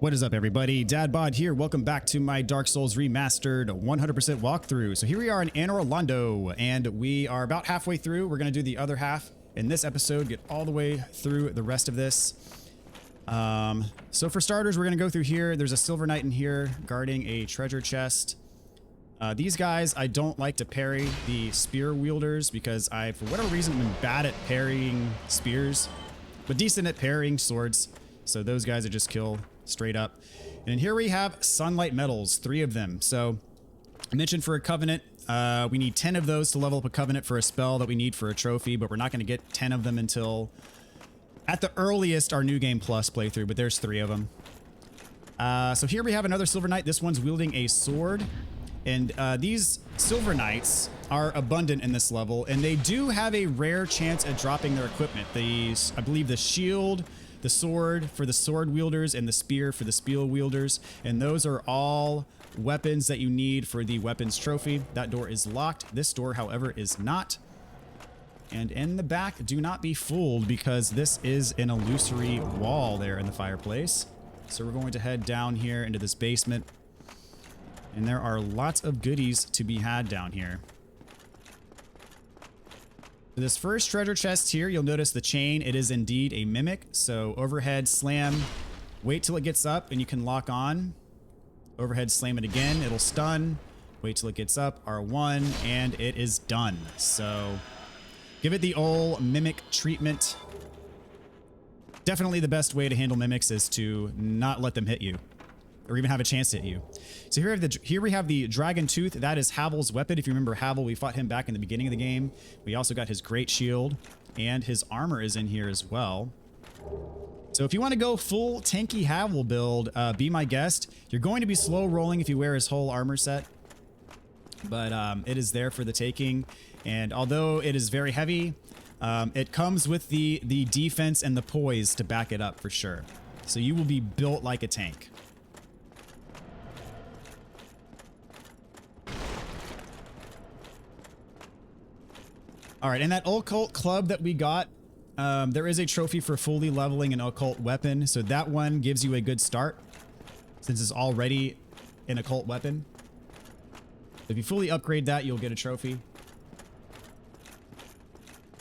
What is up, everybody? Dadbod here. Welcome back to my Dark Souls Remastered 100% walkthrough. So here we are in Anor, Londo, and we are about halfway through. We're going to do the other half in this episode, get all the way through the rest of this. So for starters, we're going to go through here. There's a Silver Knight in here guarding a treasure chest. These guys, I don't like to parry the spear wielders because I, for whatever reason, am bad at parrying spears, but decent at parrying swords. So those guys I just kill straight up. And here we have sunlight metals, 3 of them. So I mentioned for a covenant, we need 10 of those to level up a covenant for a spell that we need for a trophy, but we're not going to get 10 of them until at the earliest our New Game Plus playthrough, but there's 3 of them. So here we have another Silver Knight. This one's wielding a sword. And these Silver Knights are abundant in this level, and they do have a rare chance at dropping their equipment. These, I believe, the shield, the sword for the sword wielders, and the spear for the spear wielders. And those are all weapons that you need for the weapons trophy. That door is locked. This door, however, is not. And in the back, do not be fooled because this is an illusory wall there in the fireplace. So we're going to head down here into this basement. And there are lots of goodies to be had down here. For this first treasure chest here, you'll notice the chain. It is indeed a mimic. So overhead slam, wait till it gets up and you can lock on. Overhead slam it again, it'll stun. Wait till it gets up, R1, and it is done. So give it the old mimic treatment. Definitely the best way to handle mimics is to not let them hit you, or even have a chance to hit you. So here we have the Dragon Tooth. That is Havel's weapon. If you remember Havel, we fought him back in the beginning of the game. We also got his great shield, and his armor is in here as well. So if you want to go full tanky Havel build, be my guest. You're going to be slow rolling if you wear his whole armor set, but it is there for the taking. And although it is very heavy, it comes with the defense and the poise to back it up for sure. So you will be built like a tank. All right, and that occult club that we got, there is a trophy for fully leveling an occult weapon. So that one gives you a good start since it's already an occult weapon. If you fully upgrade that, you'll get a trophy.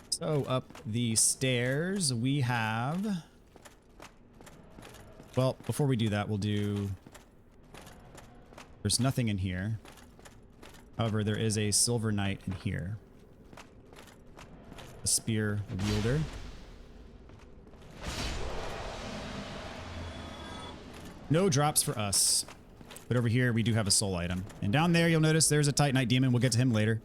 So up the stairs, we have... Well, before we do that, we'll do... There's nothing in here. However, there is a Silver Knight in here. A spear wielder. No drops for us. But over here, we do have a soul item. And down there, you'll notice there's a Titanite demon. We'll get to him later.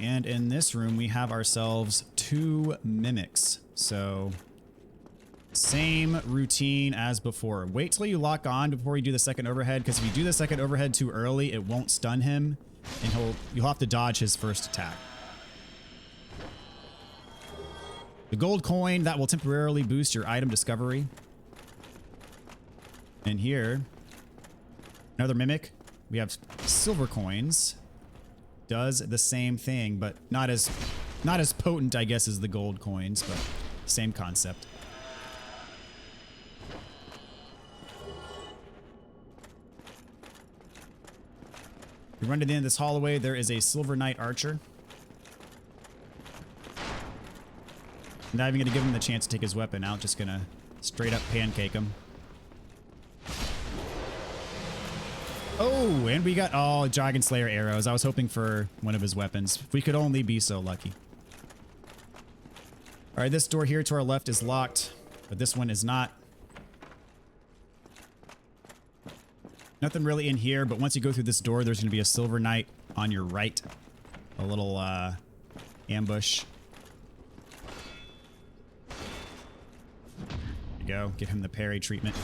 And in this room, we have ourselves 2 mimics. So same routine as before. Wait till you lock on before you do the second overhead, because if you do the second overhead too early, it won't stun him, and you'll have to dodge his first attack. The gold coin, that will temporarily boost your item discovery. And here, another mimic. We have silver coins. Does the same thing, but not as potent, I guess, as the gold coins, but same concept. You run to the end of this hallway, there is a Silver Knight archer. Not even going to give him the chance to take his weapon out, just going to straight up pancake him. Oh, and we got all Dragon Slayer arrows. I was hoping for one of his weapons. If we could only be so lucky. All right, this door here to our left is locked, but this one is not. Nothing really in here, but once you go through this door, there's going to be a Silver Knight on your right. A little ambush. There you go. Give him the parry treatment.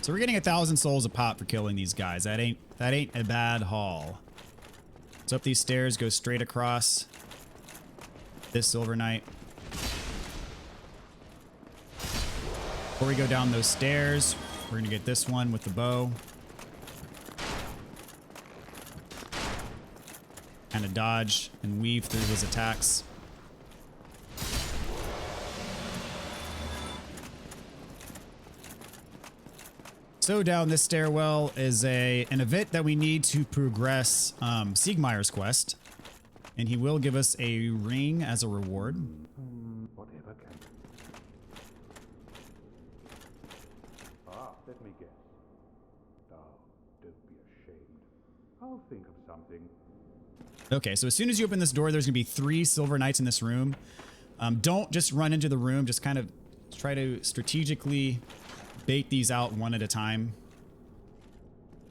So we're getting 1,000 souls a pop for killing these guys. That ain't a bad haul. So up these stairs, go straight across this Silver Knight. Before we go down those stairs, we're going to get this one with the bow. kind of dodge and weave through his attacks. So down this stairwell is an event that we need to progress Siegmeyer's quest. And he will give us a ring as a reward. Whatever can. Let me guess. Oh, don't be ashamed. I'll think of something. Okay, so as soon as you open this door, there's going to be 3 silver knights in this room. Don't just run into the room. Just kind of try to strategically bait these out one at a time.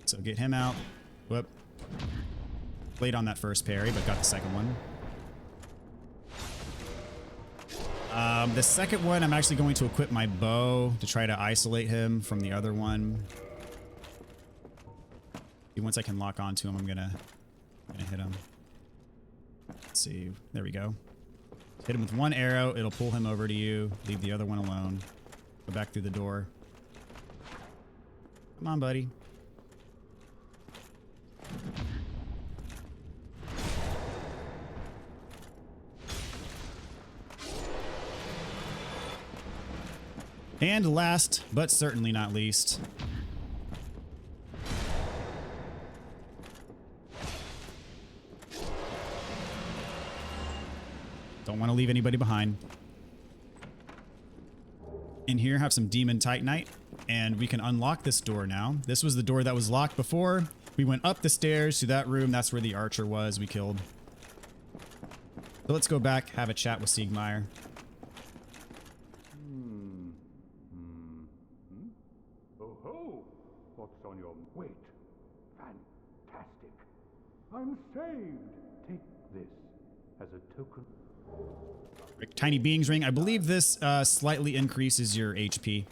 So get him out. Whoop. Played on that first parry, but got the second one. The second one, I'm actually going to equip my bow to try to isolate him from the other one. Once I can lock onto him, I'm gonna hit him. Let's see. There we go. Hit him with one arrow. It'll pull him over to you. Leave the other one alone. Go back through the door. Come on, buddy. And last, but certainly not least, don't want to leave anybody behind. In here, have some Demon Titanite, and we can unlock this door now. This was the door that was locked before. We went up the stairs to that room. That's where the archer was we killed. So let's go back, have a chat with Siegmeyer. Oh, what's on your... Wait. Fantastic. I'm saved. Take this as a token. Tiny Being's Ring. I believe this slightly increases your HP.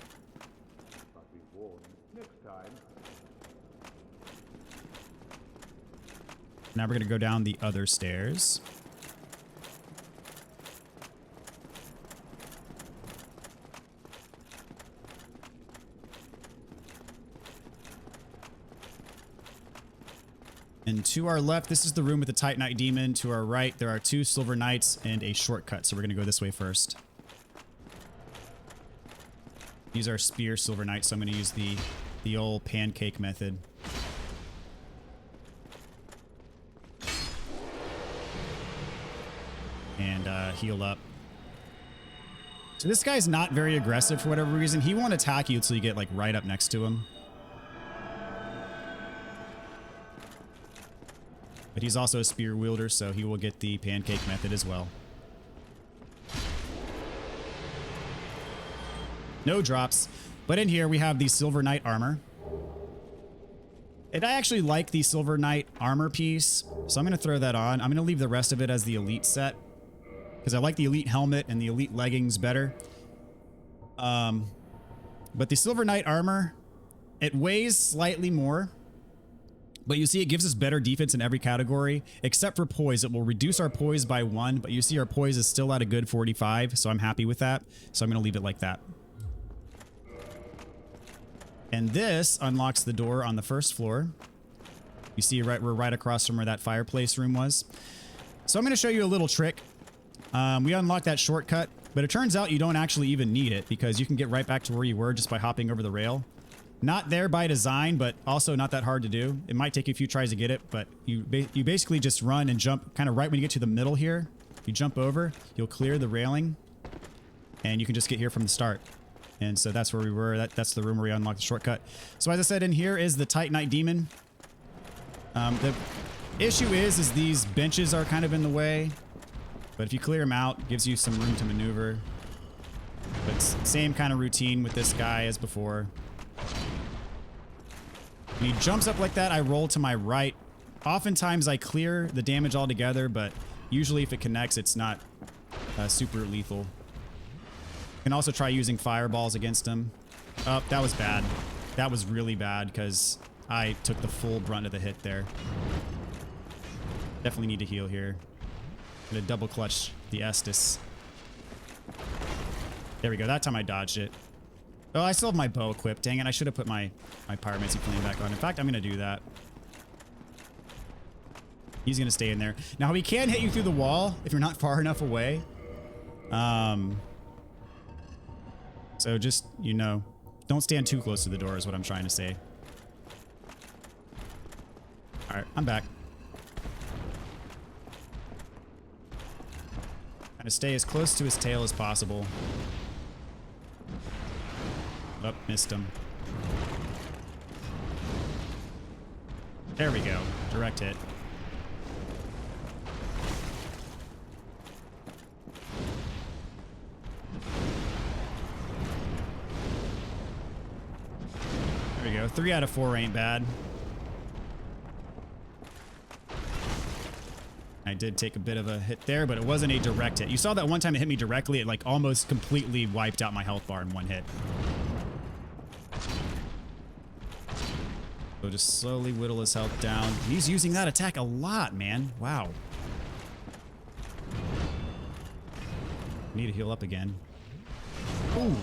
But be warned, next time. Now we're going to go down the other stairs. And to our left, this is the room with the Titanite Demon. To our right, there are 2 Silver Knights and a shortcut. So we're going to go this way first. These are Spear Silver Knights, so I'm going to use the old pancake method. And heal up. So this guy's not very aggressive for whatever reason. He won't attack you until you get like right up next to him. But he's also a spear wielder, so he will get the pancake method as well. No drops. But in here we have the Silver Knight armor. And I actually like the Silver Knight armor piece, so I'm going to throw that on. I'm going to leave the rest of it as the elite set, because I like the elite helmet and the elite leggings better. But the Silver Knight armor, it weighs slightly more. But you see, it gives us better defense in every category, except for poise. It will reduce our poise by 1, but you see our poise is still at a good 45, so I'm happy with that. So I'm going to leave it like that. And this unlocks the door on the first floor. You see, we're right across from where that fireplace room was. So I'm going to show you a little trick. We unlocked that shortcut, but it turns out you don't actually even need it, because you can get right back to where you were just by hopping over the rail. Not there by design, but also not that hard to do. It might take you a few tries to get it, but you basically just run and jump kind of right when you get to the middle here. You jump over, you'll clear the railing, and you can just get here from the start. And so that's where we were. That's the room where we unlocked the shortcut. So as I said, in here is the Titanite Demon. The issue is these benches are kind of in the way, but if you clear them out, it gives you some room to maneuver. But same kind of routine with this guy as before. When he jumps up like that, I roll to my right. Oftentimes I clear the damage altogether, but usually if it connects, it's not super lethal. You can also try using fireballs against him. Oh, that was bad. That was really bad because I took the full brunt of the hit there. Definitely need to heal here. I'm gonna double clutch the Estus. There we go. That time I dodged it. Oh, I still have my bow equipped. Dang it, I should have put my pyromancy flame back on. In fact, I'm going to do that. He's going to stay in there. Now, he can hit you through the wall if you're not far enough away. So just, you know, don't stand too close to the door is what I'm trying to say. All right, I'm back. Trying to stay as close to his tail as possible. Oh, missed him. There we go. Direct hit. There we go. 3 out of 4 ain't bad. I did take a bit of a hit there, but it wasn't a direct hit. You saw that one time it hit me directly. It like almost completely wiped out my health bar in one hit. So just slowly whittle his health down. He's using that attack a lot, man. Wow. Need to heal up again. Ooh.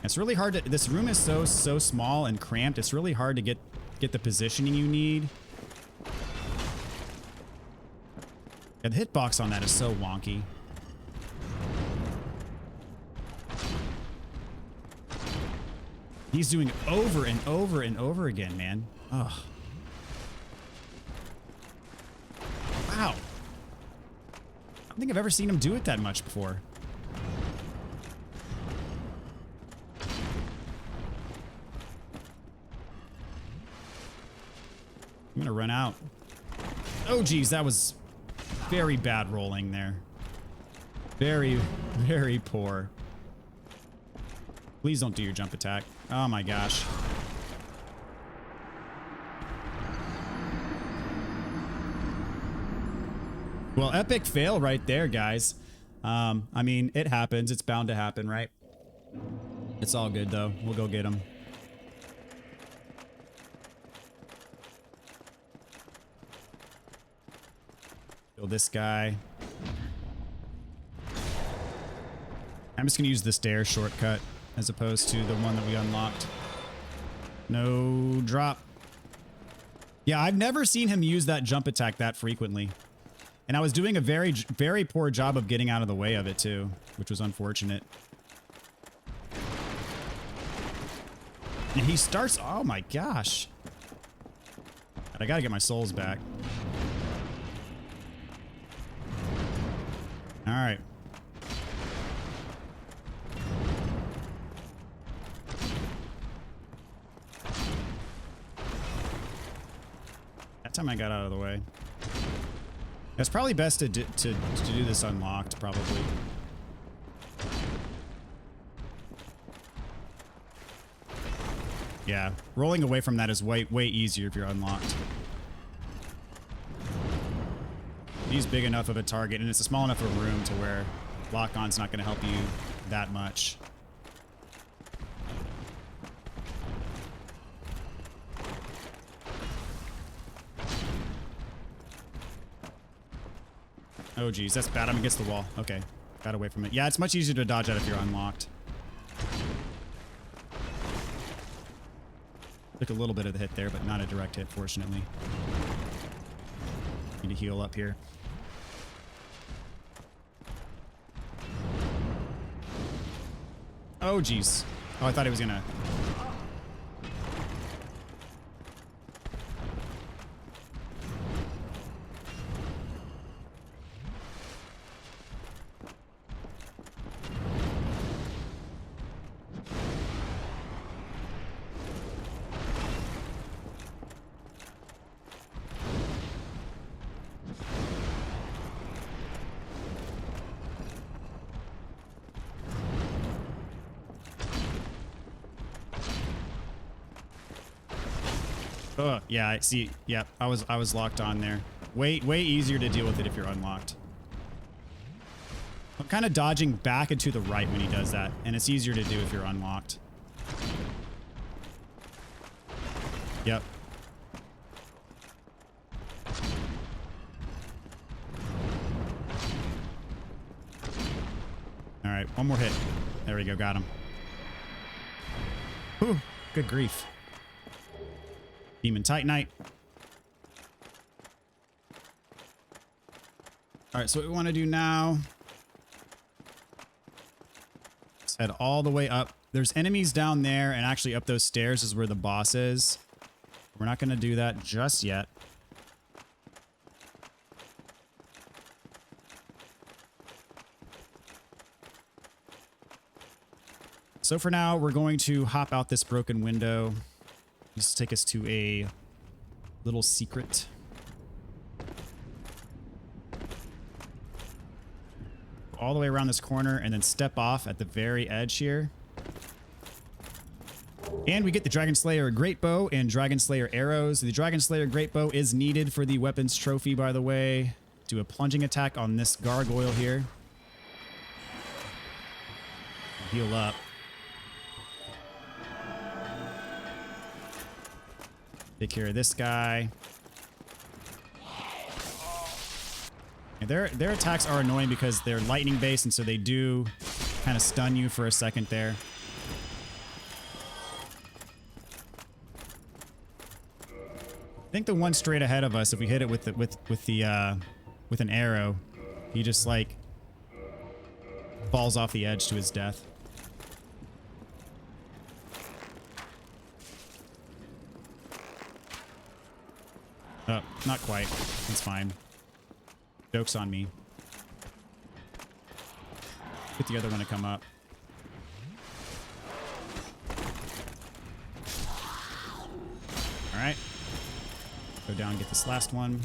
It's really hard to... This room is so small and cramped. It's really hard to get the positioning you need. Yeah, the hitbox on that is so wonky. He's doing it over and over and over again, man. Ugh. Wow. I don't think I've ever seen him do it that much before. I'm gonna run out. Oh, geez, that was very bad rolling there. Very, very poor. Please don't do your jump attack. Oh my gosh. Well, epic fail right there, guys. I mean, it happens. It's bound to happen, right? It's all good, though. We'll go get him. Kill this guy. I'm just going to use the stairs shortcut as opposed to the one that we unlocked. No drop. Yeah, I've never seen him use that jump attack that frequently. And I was doing a very, very poor job of getting out of the way of it too, which was unfortunate. And he starts... Oh my gosh. I gotta get my souls back. All right. That time I got out of the way. It's probably best to do this unlocked, probably. Yeah, rolling away from that is way easier if you're unlocked. He's big enough of a target, and it's a small enough of a room to where lock-on's not going to help you that much. Oh, geez, that's bad. I'm against the wall. Okay, got away from it. Yeah, it's much easier to dodge out if you're unlocked. Took a little bit of the hit there, but not a direct hit, fortunately. Need to heal up here. Oh, geez. Oh, I thought he was gonna... Yeah, I see. Yeah, I was locked on there. Way easier to deal with it if you're unlocked. I'm kind of dodging back and to the right when he does that, and it's easier to do if you're unlocked. Yep. All right, one more hit. There we go, got him. Whew, good grief. Demon Titanite. All right, so what we want to do now, let's head all the way up. There's enemies down there, and actually up those stairs is where the boss is. We're not going to do that just yet. So for now, we're going to hop out this broken window. This will take us to a little secret. All the way around this corner and then step off at the very edge here. And we get the Dragon Slayer Great Bow and Dragon Slayer arrows. The Dragon Slayer Great Bow is needed for the weapons trophy, by the way. Do a plunging attack on this gargoyle here. Heal up. Take care of this guy. And their attacks are annoying because they're lightning based, and so they do kind of stun you for a second there. I think the one straight ahead of us, if we hit it with an arrow, he just like falls off the edge to his death. Oh, not quite. It's fine. Joke's on me. Get the other one to come up. All right. Go down and get this last one.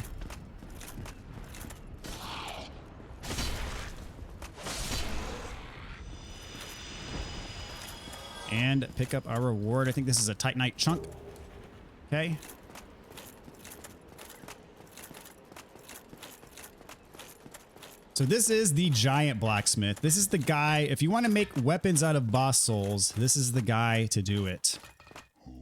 And pick up our reward. I think this is a Titanite chunk. Okay. So this is the giant blacksmith. This is the guy, if you want to make weapons out of boss souls, this is the guy to do it.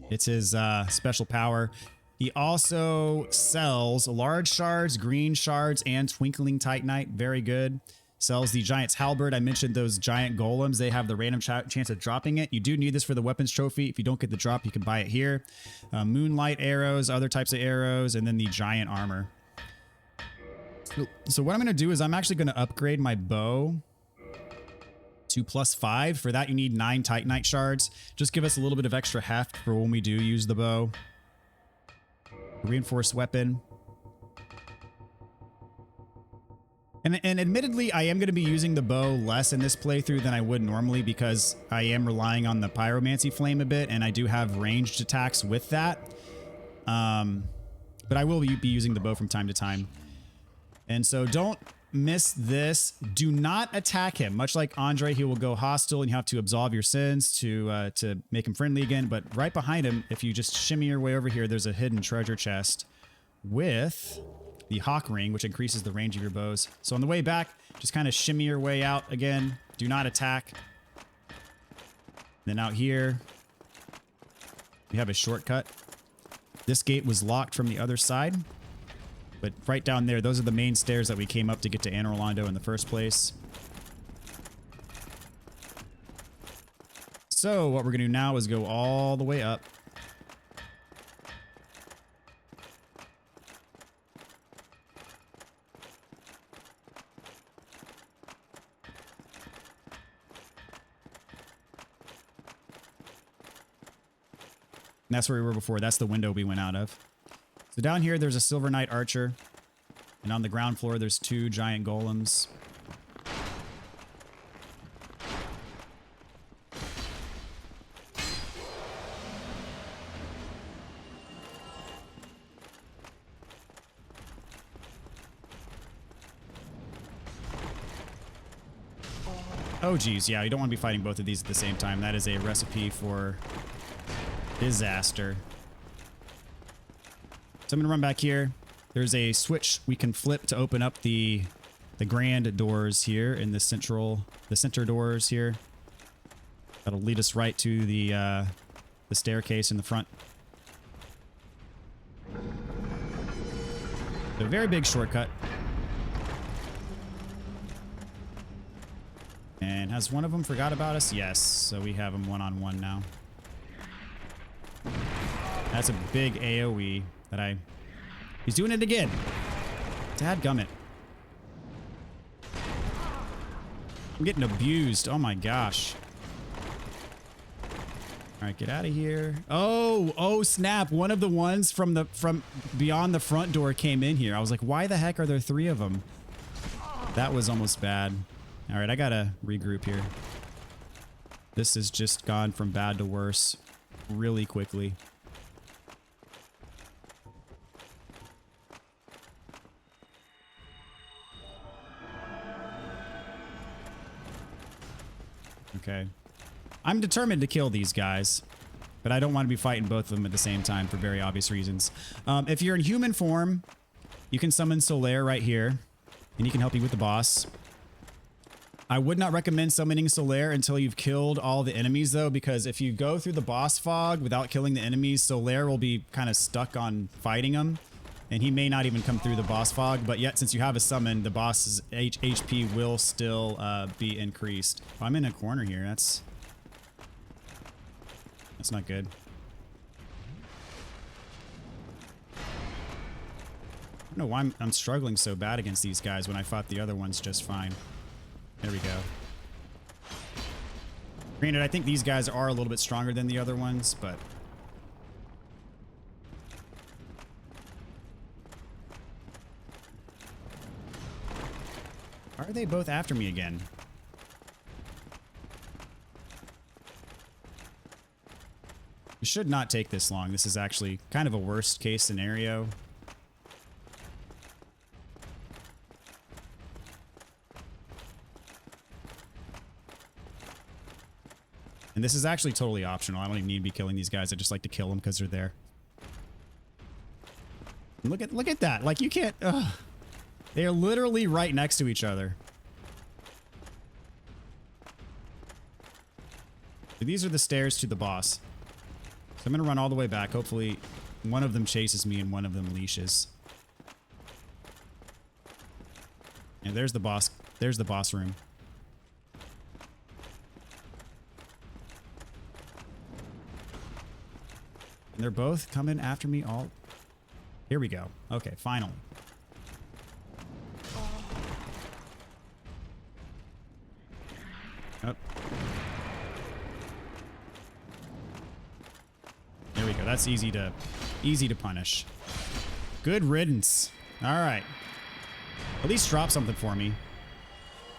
It's his special power. He also sells large shards, green shards, and twinkling titanite. Very good. Sells the giant's halberd. I mentioned those giant golems. They have the random chance of dropping it. You do need this for the weapons trophy. If you don't get the drop, you can buy it here. Moonlight arrows, other types of arrows, and then the giant armor. So what I'm going to do is I'm actually going to upgrade my bow to +5. For that, you need 9 titanite shards. Just give us a little bit of extra heft for when we do use the bow. Reinforced weapon. And admittedly, I am going to be using the bow less in this playthrough than I would normally because I am relying on the pyromancy flame a bit, and I do have ranged attacks with that. But I will be using the bow from time to time. And so don't miss this. Do not attack him. Much like Andre, he will go hostile and you have to absolve your sins to make him friendly again. But right behind him, if you just shimmy your way over here, there's a hidden treasure chest with the hawk ring, which increases the range of your bows. So on the way back, just kind of shimmy your way out again. Do not attack. Then out here, we have a shortcut. This gate was locked from the other side. But right down there, those are the main stairs that we came up to get to Anor Londo in the first place. So what we're going to do now is go all the way up. And that's where we were before. That's the window we went out of. So down here, there's a Silver Knight Archer. And on the ground floor, there's 2 giant golems. Oh, geez. Yeah, you don't want to be fighting both of these at the same time. That is a recipe for disaster. So I'm going to run back here. There's a switch we can flip to open up the grand doors here in the center doors here. That'll lead us right to the staircase in the front. A very big shortcut. And has one of them forgot about us? Yes. So we have them one-on-one now. That's a big AoE that I... He's doing it again. Dadgummit. I'm getting abused. Oh my gosh. All right, get out of here. Oh snap. One of the ones from beyond the front door came in here. I was like, why the heck are there 3 of them? That was almost bad. All right, I gotta regroup here. This has just gone from bad to worse really quickly. Okay. I'm determined to kill these guys, but I don't want to be fighting both of them at the same time for very obvious reasons. If you're in human form, you can summon Solaire right here, and he can help you with the boss. I would not recommend summoning Solaire until you've killed all the enemies, though, because if you go through the boss fog without killing the enemies, Solaire will be kind of stuck on fighting them, and he may not even come through the boss fog, but yet since you have a summon, the boss's HP will still be increased. Oh, I'm in a corner here. That's not good. I don't know why I'm struggling so bad against these guys when I fought the other ones just fine. There we go. Granted, I think these guys are a little bit stronger than the other ones, but... Why are they both after me again? It should not take this long. This is actually kind of a worst case scenario. And this is actually totally optional. I don't even need to be killing these guys. I just like to kill them because they're there. And look at that. Like, you can't... Ugh. They are literally right next to each other. These are the stairs to the boss. So I'm going to run all the way back. Hopefully one of them chases me and one of them leashes. And there's the boss. There's the boss room. And they're both coming after me all... Here we go. Okay, finally. Oh. There we go. That's easy to punish. Good riddance. All right. At least drop something for me.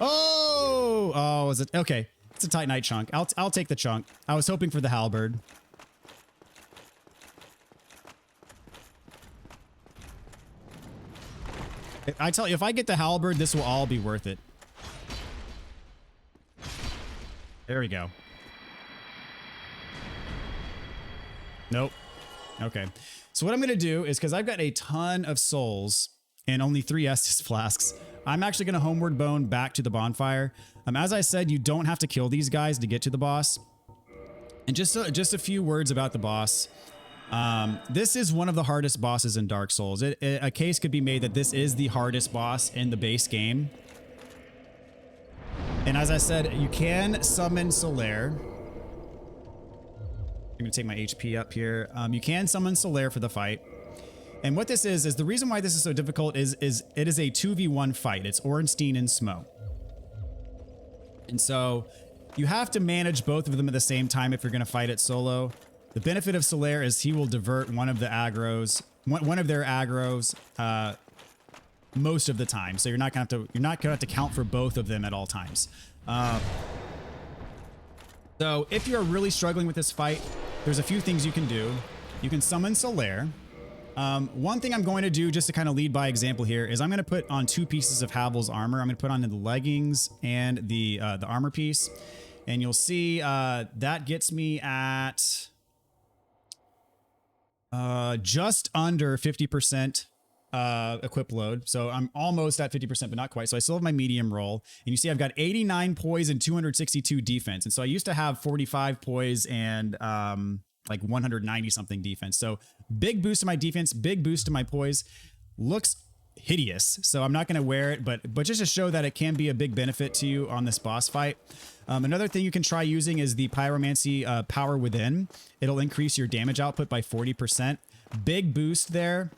Oh, is it okay? It's a Titanite chunk. I'll take the chunk. I was hoping for the halberd. I tell you, if I get the halberd, this will all be worth it. There we go. Nope. Okay. So what I'm going to do is, because I've got a ton of souls and only 3 Estus flasks, I'm actually going to homeward bone back to the bonfire. As I said, you don't have to kill these guys to get to the boss. And just a few words about the boss. This is one of the hardest bosses in Dark Souls. A case could be made that this is the hardest boss in the base game. And as I said, you can summon Solaire. I'm going to take my HP up here. You can summon Solaire for the fight. And what this is the reason why this is so difficult is it is a 2v1 fight. It's Ornstein and Smo. And so you have to manage both of them at the same time if you're going to fight it solo. The benefit of Solaire is he will divert one of the aggros, one of their aggros, most of the time. So you're not gonna have to count for both of them at all times. So if you're really struggling with this fight, there's a few things you can do. You can summon Solaire. One thing I'm going to do, just to kind of lead by example here, is I'm going to put on 2 pieces of Havel's armor. I'm going to put on the leggings and the armor piece, and you'll see that gets me at just under 50% equip load. So I'm almost at 50%, but not quite. So I still have my medium roll. And you see I've got 89 poise and 262 defense. And so I used to have 45 poise and like 190 something defense. So big boost to my defense, big boost to my poise. Looks hideous. So I'm not going to wear it, but just to show that it can be a big benefit to you on this boss fight. Another thing you can try using is the pyromancy power within. It'll increase your damage output by 40%. Big boost there.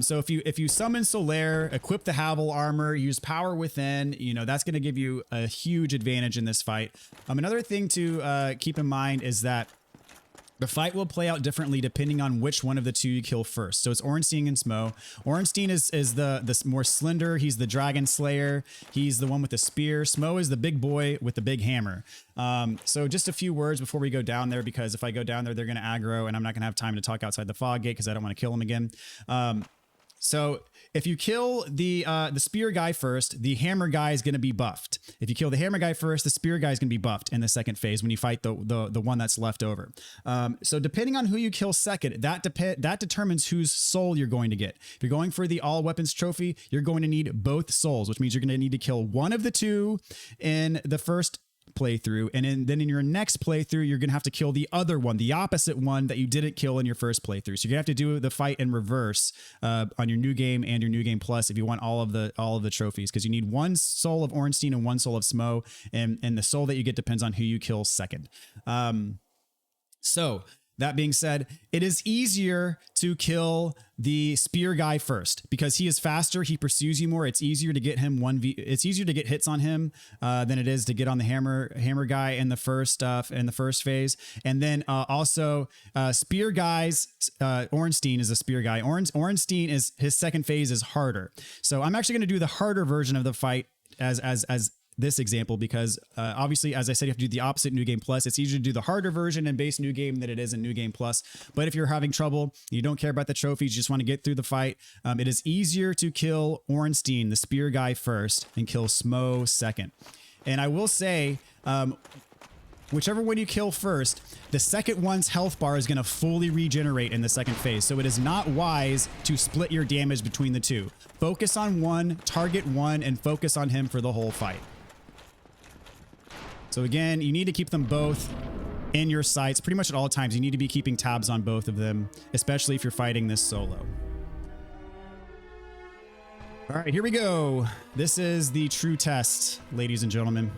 So if you summon Solaire, equip the Havel armor, use power within, you know, that's going to give you a huge advantage in this fight. Another thing to keep in mind is that the fight will play out differently depending on which one of the two you kill first. So it's Ornstein and Smo. Ornstein is the more slender. He's the dragon slayer. He's the one with the spear. Smo is the big boy with the big hammer. So just a few words before we go down there, because if I go down there, they're going to aggro and I'm not going to have time to talk outside the fog gate because I don't want to kill him again. So if you kill the spear guy first, the hammer guy is going to be buffed. If you kill the hammer guy first, the spear guy is going to be buffed in the second phase when you fight the one that's left over. So depending on who you kill second, that determines whose soul you're going to get. If you're going for the all weapons trophy, you're going to need both souls, which means you're going to need to kill one of the two in the first playthrough, and then in your next playthrough you're gonna have to kill the other one, the opposite one that you didn't kill in your first playthrough. So you're gonna have to do the fight in reverse on your new game and your new game plus if you want all of the trophies, because you need one soul of Ornstein and one soul of Smo, and the soul that you get depends on who you kill second. So that being said, it is easier to kill the spear guy first because he is faster. He pursues you more. It's easier to get him it's easier to get hits on him than it is to get on the hammer guy in the first phase. And then also spear guys. Ornstein is a spear guy. Ornstein is his second phase is harder. So I'm actually going to do the harder version of the fight as this example, because obviously, as I said, you have to do the opposite New Game Plus. It's easier to do the harder version in base New Game than it is in New Game Plus. But if you're having trouble, you don't care about the trophies, you just want to get through the fight, it is easier to kill Ornstein, the spear guy, first and kill Smo second. And I will say, whichever one you kill first, the second one's health bar is going to fully regenerate in the second phase. So it is not wise to split your damage between the two. Focus on one, target one, and focus on him for the whole fight. So again, you need to keep them both in your sights pretty much at all times. You need to be keeping tabs on both of them, especially if you're fighting this solo. All right, here we go. This is the true test, ladies and gentlemen.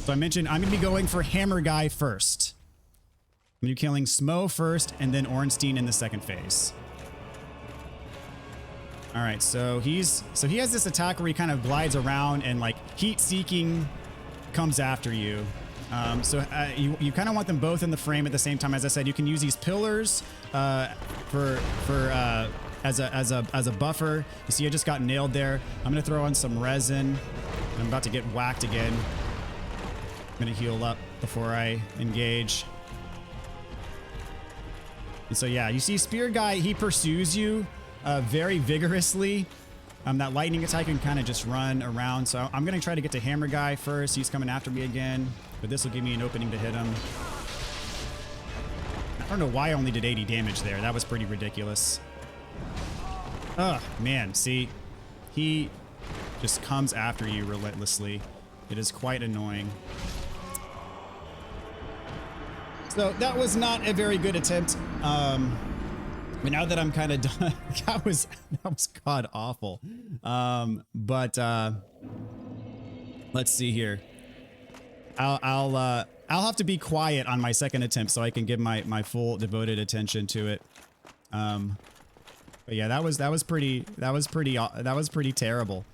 So I mentioned I'm going to be going for Hammer Guy first. I'm going to be killing Smo first and then Ornstein in the second phase. All right, so he has this attack where he kind of glides around and like heat seeking comes after you. You kind of want them both in the frame at the same time. As I said, you can use these pillars as a buffer. You see, I just got nailed there. I'm gonna throw on some resin. I'm about to get whacked again. I'm gonna heal up before I engage. And so yeah, you see Spear Guy, he pursues you very vigorously. That lightning attack can kind of just run around. So I'm going to try to get to Hammer Guy first. He's coming after me again, but this will give me an opening to hit him. I don't know why I only did 80 damage there. That was pretty ridiculous. Oh, man. See, he just comes after you relentlessly. It is quite annoying. So that was not a very good attempt. But now that I'm kind of done, that was god awful. But let's see here. I'll have to be quiet on my second attempt so I can give my full devoted attention to it. But yeah, that was pretty terrible.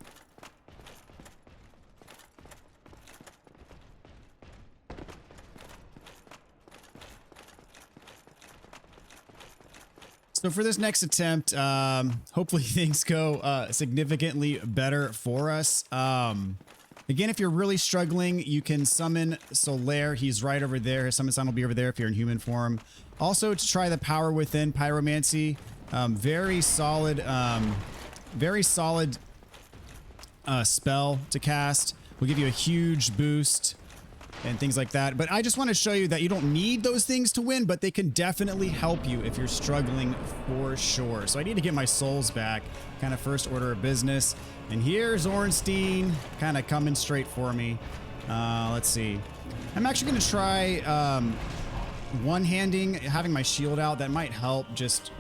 So for this next attempt, hopefully things go significantly better for us. Again, if you're really struggling, you can summon Solaire. He's right over there. His summon sign will be over there if you're in human form. Also, to try the power within pyromancy, very solid spell to cast. Will give you a huge boost and things like that. But I just want to show you that you don't need those things to win, but they can definitely help you if you're struggling for sure. So I need to get my souls back, kind of first order of business. And here's Ornstein kind of coming straight for me. Let's see. I'm actually going to try one-handing, having my shield out. That might help, just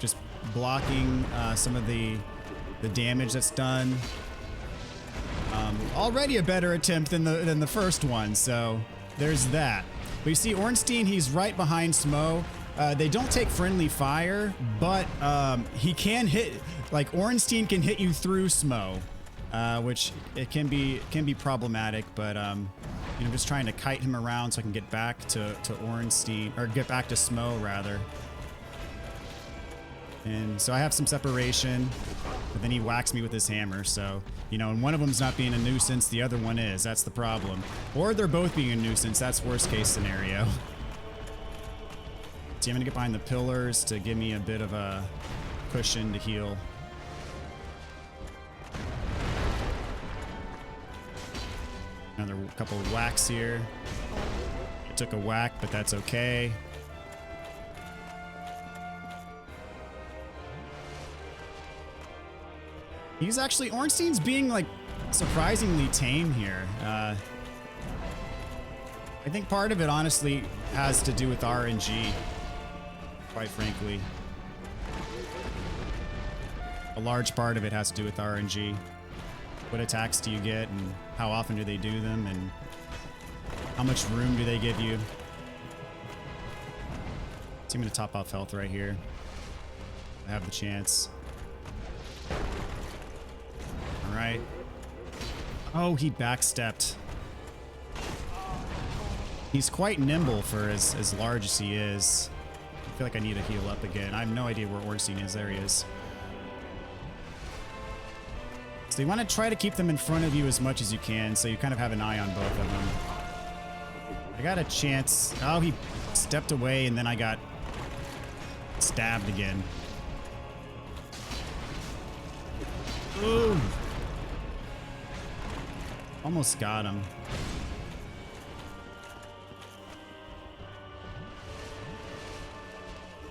blocking some of the damage that's done. Already a better attempt than the first one, so there's that. But you see, Ornstein, he's right behind Smo. They don't take friendly fire, but he can hit, like Ornstein can hit you through Smo, which it can be problematic. But you know, just trying to kite him around so I can get back to Ornstein, or get back to Smo rather. And so I have some separation, but then he whacks me with his hammer. So, you know, and one of them's not being a nuisance, the other one is. That's the problem. Or they're both being a nuisance. That's worst case scenario. So I'm gonna get behind the pillars to give me a bit of a cushion to heal. Another couple of whacks here. I took a whack, but that's okay. He's actually, Ornstein's being like surprisingly tame here. I think part of it honestly has to do with RNG, quite frankly. A large part of it has to do with RNG. What attacks do you get and how often do they do them and how much room do they give you? So I'm gonna top off health right here. I have the chance. Right. Oh, he backstepped. He's quite nimble for as large as he is. I feel like I need to heal up again. I have no idea where Ornstein is. There he is. So you want to try to keep them in front of you as much as you can, so you kind of have an eye on both of them. I got a chance. Oh, he stepped away and then I got stabbed again. Ooh. Almost got him.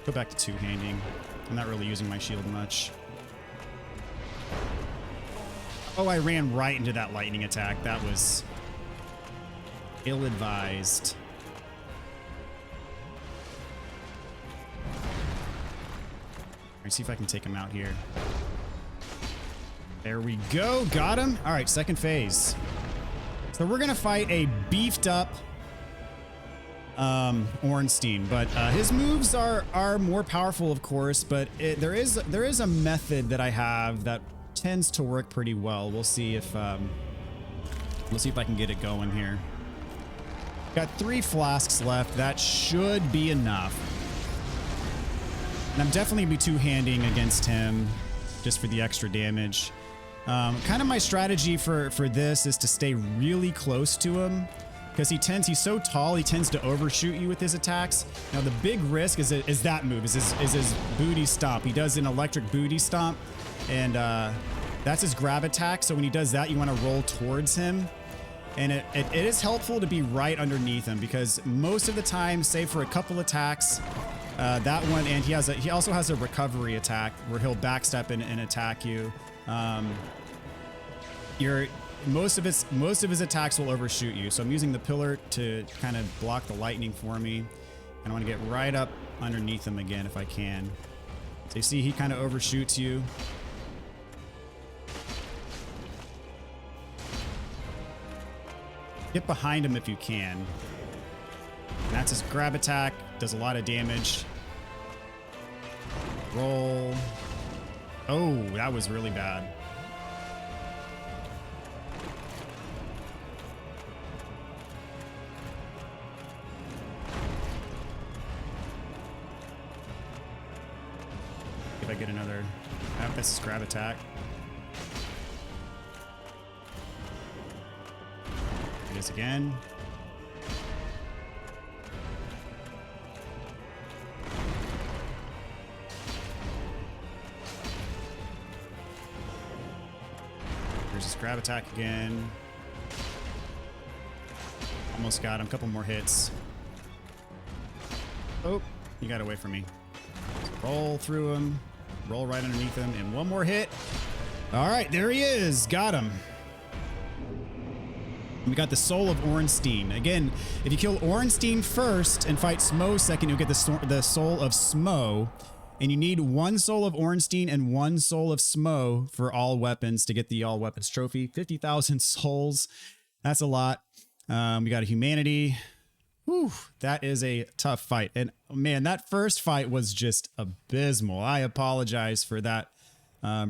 Go back to two-handing. I'm not really using my shield much. Oh, I ran right into that lightning attack. That was ill-advised. Let's see if I can take him out here. There we go. Got him. All right, second phase. So we're gonna fight a beefed up Ornstein, but his moves are more powerful, of course. But there is a method that I have that tends to work pretty well. We'll see if I can get it going here. Got 3 flasks left. That should be enough. And I'm definitely be two-handing against him just for the extra damage. Kind of my strategy for this is to stay really close to him because he's so tall, he tends to overshoot you with his attacks. Now the big risk is that move, is his booty stomp. He does an electric booty stomp, and that's his grab attack. So when he does that, you want to roll towards him. And it is helpful to be right underneath him because most of the time, save for a couple attacks, that one, and he also has a recovery attack where he'll backstep and attack you. Most of his attacks will overshoot you. So I'm using the pillar to kind of block the lightning for me. And I want to get right up underneath him again if I can. So you see he kind of overshoots you. Get behind him if you can. And that's his grab attack. Does a lot of damage. Roll. Oh, that was really bad. If I get another... Oh, this is grab attack. It is again. There's this grab attack again. Almost got him. Couple more hits. Oh, he got away from me. Roll through him. Roll right underneath him. And one more hit. All right, there he is. Got him. We got the Soul of Ornstein. Again, if you kill Ornstein first and fight Smo second, you'll get the Soul of Smo. And you need 1 soul of Ornstein and 1 soul of Smo for all weapons to get the all weapons trophy. 50,000 souls. That's a lot. We got a humanity. Whew, that is a tough fight. And man, that first fight was just abysmal. I apologize for that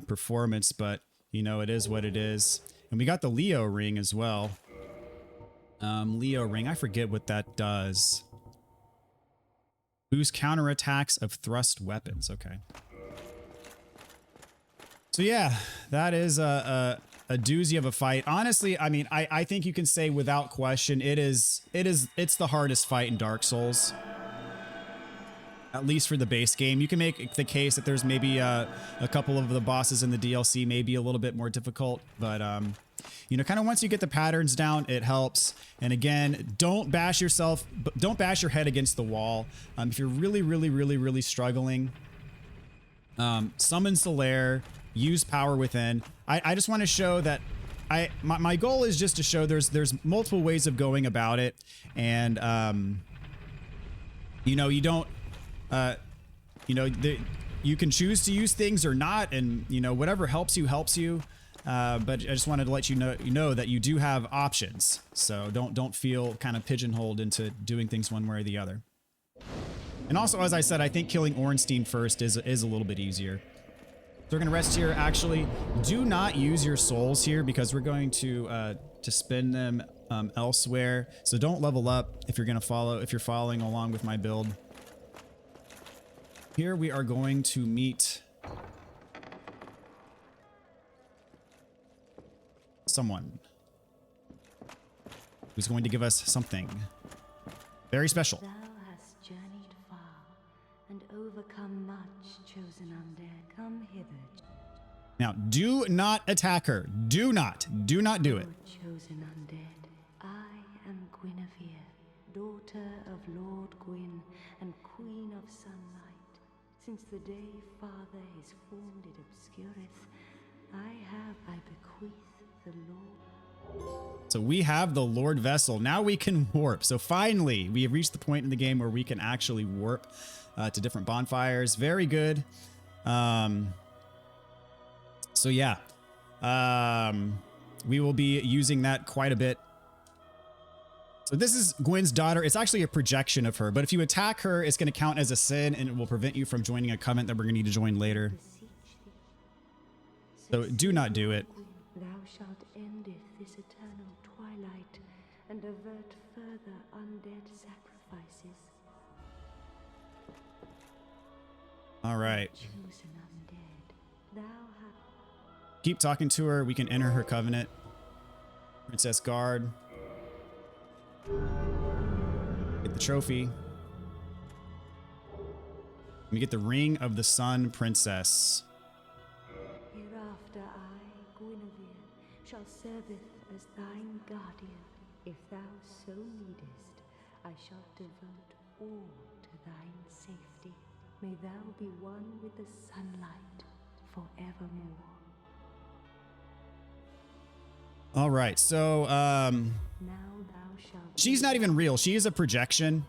performance, but you know, it is what it is. And we got the Leo ring as well. Leo ring, I forget what that does. Boost counterattacks of thrust weapons. Okay. So yeah, that is a doozy of a fight. Honestly, I mean, I think you can say without question, it's the hardest fight in Dark Souls. At least for the base game. You can make the case that there's maybe a couple of the bosses in the DLC may be a little bit more difficult, but you know, kind of once you get the patterns down, it helps. And again, don't bash your head against the wall. If you're really struggling, summon Solaire, use Power Within. I just want to show that my goal is just to show there's multiple ways of going about it, and you know, you don't you know, you can choose to use things or not, and you know, whatever helps you helps you. But I just wanted to let you know that you do have options, so don't feel kind of pigeonholed into doing things one way or the other. And also, as I said, I think killing Ornstein first is a little bit easier. So we're gonna rest here. Actually, do not use your souls here because we're going to spend them elsewhere. So don't level up if you're following along with my build. Here we are going to meet someone who's going to give us something very special. Thou hast journeyed far and overcome much, chosen undead. Come hither. Now, do not attack her. Do not do it. Chosen undead, I am Guinevere, daughter of Lord Gwyn and Queen of Sunlight. Since the day Father his form did obscureth, I bequeath the Lord. So we have the Lord Vessel. Now we can warp. So finally, we have reached the point in the game where we can actually warp to different bonfires. Very good. So yeah, we will be using that quite a bit. So this is Gwyn's daughter. It's actually a projection of her, but if you attack her, it's going to count as a sin and it will prevent you from joining a covenant that we're going to need to join later. So do not do it. Thou shalt endeth this eternal twilight and avert further undead sacrifices. All right. Chosen undead, thou hast... Keep talking to her. We can enter her covenant. Princess Guard. Get the trophy. We get the Ring of the Sun Princess. Hereafter I, Guinevere, shall serveth as thine guardian. If thou so needest, I shall devote all to thine safety. May thou be one with the sunlight forevermore. All right, so Now thou shalt... she's not even real. She is a projection,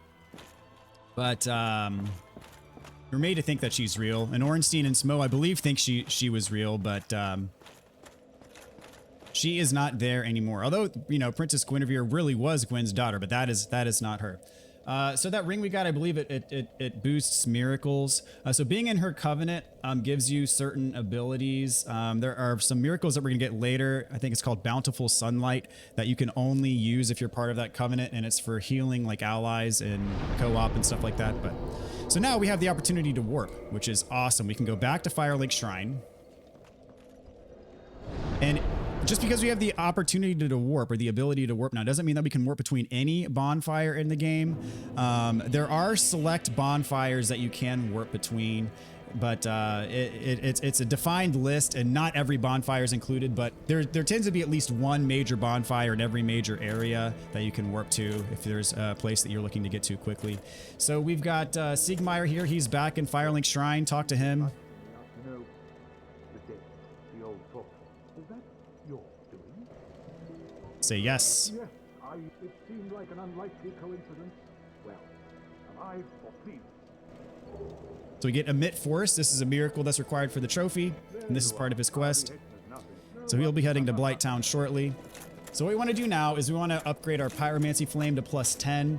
but we're made to think that she's real. And Ornstein and Smo, I believe, think she was real, but she is not there anymore. Although, you know, Princess Guinevere really was Gwyn's daughter, but that is not her. So that ring we got, I believe it boosts miracles. So being in her covenant gives you certain abilities. There are some miracles that we're gonna get later. I think it's called Bountiful Sunlight that you can only use if you're part of that covenant, and it's for healing like allies and co-op and stuff like that. But so now we have the opportunity to warp, which is awesome. We can go back to Firelink Shrine. And just because we have the opportunity to warp or the ability to warp now doesn't mean that we can warp between any bonfire in the game. There are select bonfires that you can warp between, but it's a defined list and not every bonfire is included, but there tends to be at least one major bonfire in every major area that you can warp to if there's a place that you're looking to get to quickly. So we've got Siegmeyer here. He's back in Firelink Shrine. Talk to him. No, the dead, the old folk. Is that your doing? Say yes. Yes, it seemed like an unlikely coincidence. Well, alive or please, So we get Emit Force. This is a miracle that's required for the trophy, and this is part of his quest. So he'll be heading to Blighttown shortly. So what we want to do now is we want to upgrade our Pyromancy Flame to +10.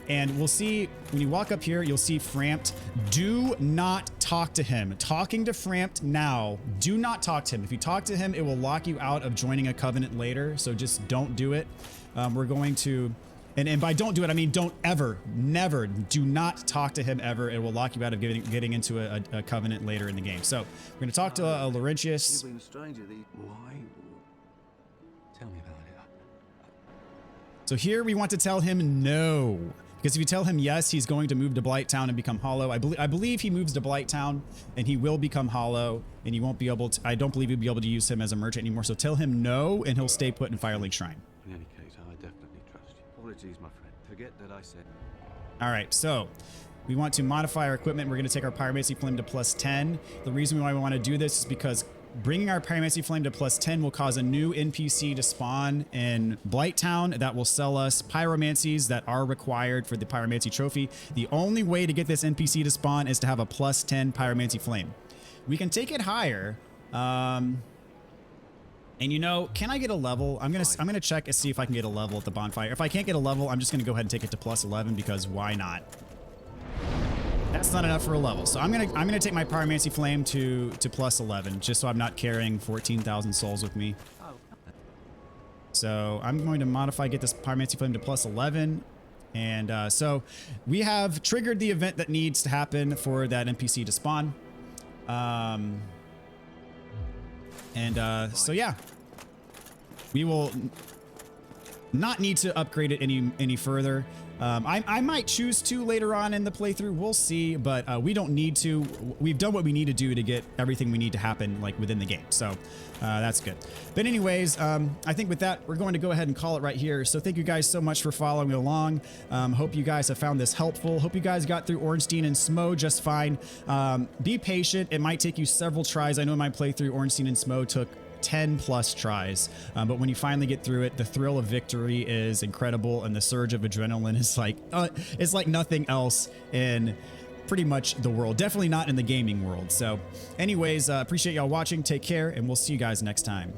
And we'll see, when you walk up here, you'll see Frampt. Do not talk to him. Talking to Frampt now, do not talk to him. If you talk to him, it will lock you out of joining a covenant later. So just don't do it. We're going to... And by don't do it, I mean don't ever, never, do not talk to him ever. It will lock you out of getting into a covenant later in the game. So we're going to talk to Laurentius. You've been a stranger. Why? Tell me about it. So here we want to tell him no. Because if you tell him yes, he's going to move to Blighttown and become hollow. I believe he moves to Blighttown and he will become hollow, and he won't be able to, I don't believe you'll be able to use him as a merchant anymore. So tell him no, and he'll stay put in Firelink Shrine. In any case, I definitely trust you. Apologies, my friend. Forget that I said. All right, so we want to modify our equipment. We're going to take our Pyromancy Flame to +10. The reason why we want to do this is because bringing our Pyromancy Flame to +10 will cause a new NPC to spawn in Blighttown that will sell us pyromancies that are required for the Pyromancy trophy. The only way to get this NPC to spawn is to have a +10 Pyromancy Flame. We can take it higher. And you know, can I get a level? I'm gonna check and see if I can get a level at the bonfire. If I can't get a level, I'm just gonna go ahead and take it to +11 because why not? That's not enough for a level. So I'm gonna take my Pyromancy Flame to +11 just so I'm not carrying 14,000 souls with me. So I'm going to modify, get this Pyromancy Flame to +11. And so we have triggered the event that needs to happen for that NPC to spawn. So yeah, we will not need to upgrade it any further. I might choose to later on in the playthrough. We'll see, but we don't need to. We've done what we need to do to get everything we need to happen like within the game. So that's good. But anyways, I think with that, we're going to go ahead and call it right here. So thank you guys so much for following along. Hope you guys have found this helpful. Hope you guys got through Ornstein and Smo just fine. Be patient. It might take you several tries. I know my playthrough Ornstein and Smo took 10+ tries, but when you finally get through it, the thrill of victory is incredible, and the surge of adrenaline is like it's like nothing else in pretty much the world. Definitely not in the gaming world. So anyways, appreciate y'all watching. Take care, and we'll see you guys next time.